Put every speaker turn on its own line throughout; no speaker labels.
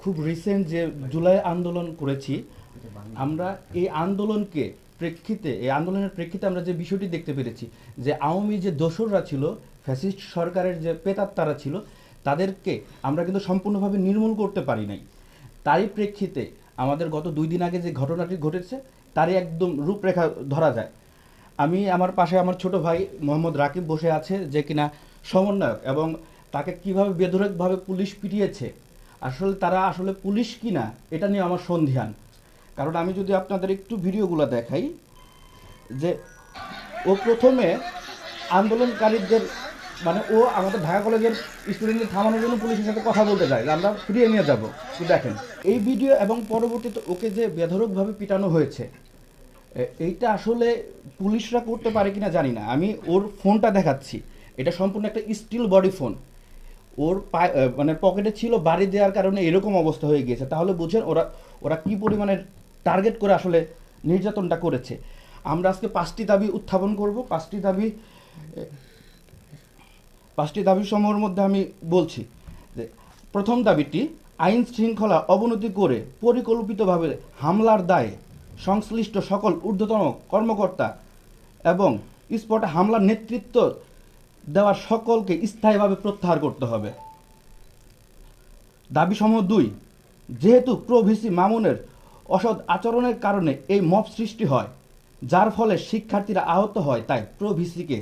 খুব রিসেন্ট যে জুলাই আন্দোলন করেছি, আমরা এই আন্দোলনের প্রেক্ষিতে আমরা যে বিষয়টি দেখতে পেরেছি যে আওয়ামী যে দোসররা ছিল, ফ্যাসিস্ট সরকারের যে প্রেতাত্মারা ছিল, তাদেরকে আমরা কিন্তু সম্পূর্ণভাবে নির্মূল করতে পারি নাই। তারই প্রেক্ষিতে আমাদের গত 2 দিন আগে যে ঘটনাটি ঘটেছে তারই একদম রূপরেখা ধরা যায়। আমার পাশে আমার ছোট ভাই মোহাম্মদ রাকিব বসে আছে, যে কিনা সমন্বয়ক, এবং তাকে কিভাবে বেধড়কভাবে পুলিশ পিটিয়েছে, তারা আসলে পুলিশ কিনা এটা নিয়ে আমার সন্দিহান। কারণ আমি যদি আপনাদের একটু ভিডিওগুলো দেখাই, যে ও প্রথমে আন্দোলনকারীদের ও আমাদের ঢাকা কলেজের স্টুডেন্টদের থামানোর জন্য পুলিশের সাথে কথা বলতে যায়, আমরা ফিরিয়ে নিয়ে যাব। তো দেখেন এই ভিডিও, এবং পরবর্তীতে ওকে যে বেধড়কভাবে পিটানো হয়েছে, এইটা আসলে পুলিশরা করতে পারে কিনা জানি না। আমি ওর ফোনটা দেখাচ্ছি, এটা সম্পূর্ণ একটা স্টিল বডি ফোন। ওর পকেটে ছিল, বাড়ি দেওয়ার কারণে এরকম অবস্থা হয়ে গিয়েছে। তাহলে বুঝেন ওরা কি পরিমাণে টার্গেট করে আসলে নির্যাতনটা করেছে। আমরা আজকে 5টি দাবি উত্থাপন করব। 5টি দাবি সমূহের মধ্যে আমি বলছি যে, প্রথম দাবিটি, আইন শৃঙ্খলা অবনতি করে পরিকল্পিতভাবে হামলার দায়ে সংশ্লিষ্ট সকল ঊর্ধ্বতন কর্মকর্তা এবং স্পটে হামলার নেতৃত্ব দেওয়া সকলকে স্থায়ীভাবে প্রত্যাহার করতে হবে। দাবি সমূহ 2, যেহেতু প্রো ভিসি মামুনের অসৎ আচরণের কারণে এই মব সৃষ্টি হয়, যার ফলে শিক্ষার্থীরা আহত হয়, তাই প্রো ভিসিকে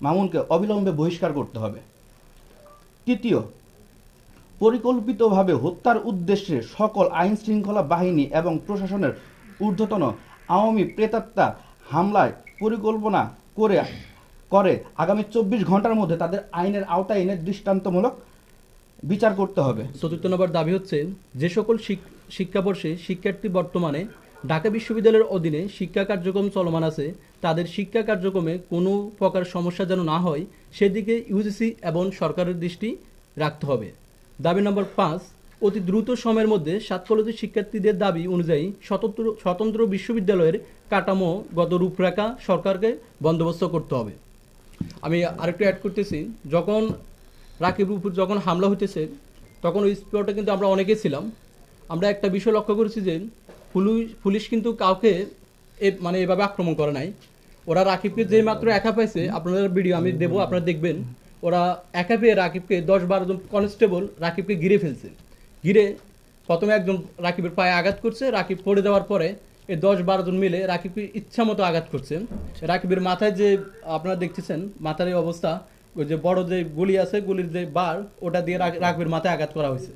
মামুনকে অবিলম্বে বহিষ্কার করতে হবে। তৃতীয়, পরিকল্পিতভাবে হত্যার উদ্দেশ্যে সকল আইন শৃঙ্খলা বাহিনী এবং প্রশাসনের ঊর্ধ্বতন আওয়ামী প্রেতাত্মা হামলায় পরিকল্পনা করে আগামী 24 ঘন্টার মধ্যে তাদের আইনের আওতায় এনে দৃষ্টান্তমূলক বিচার করতে হবে।
চতুর্থ নম্বর দাবি হচ্ছে, যে সকল শিক্ষাবর্ষে শিক্ষার্থী বর্তমানে ঢাকা বিশ্ববিদ্যালয়ের অধীনে শিক্ষা কার্যক্রম চলমান আছে, তাদের শিক্ষা কার্যক্রমে কোনো প্রকার সমস্যা যেন না হয় সেদিকে ইউজিসি এবং সরকারের দৃষ্টি রাখতে হবে। দাবি নম্বর 5, অতি দ্রুত সময়ের মধ্যে 7 কলেজের শিক্ষার্থীদের দাবি অনুযায়ী স্বতন্ত্র বিশ্ববিদ্যালয়ের কাঠামোগত রূপরেখা সরকারকে বন্দোবস্ত করতে হবে। আমি আরেকটু অ্যাড করতেছি, যখন রাকিবের উপর যখন হামলা হইতেছে তখন ওই স্পটে কিন্তু আমরা অনেকেই ছিলাম। আমরা একটা বিষয় লক্ষ্য করেছি যে পুলিশ কিন্তু কাউকে এভাবে আক্রমণ করে নাই। ওরা রাকিবকে যে মাত্র একা পাইছে, আপনাদের ভিডিও আমি দেবো, আপনারা দেখবেন, ওরা একা পেয়ে রাকিবকে 10-12 জন কনস্টেবল রাকিবকে ঘিরে ফেলছে। ঘিরে প্রথমে একজন রাকিবের পায়ে আঘাত করছে, রাকিব পড়ে দেওয়ার পরে এই 10-12 জন মিলে রাকিবকে ইচ্ছা মতো আঘাত করছে। রাকিবের মাথায় যে আপনারা দেখতেছেন মাথার এই অবস্থা, ওই যে বড় যে গুলি আছে, গুলির যে বার, ওটা দিয়ে রাকিবের মাথায় আঘাত করা হয়েছে।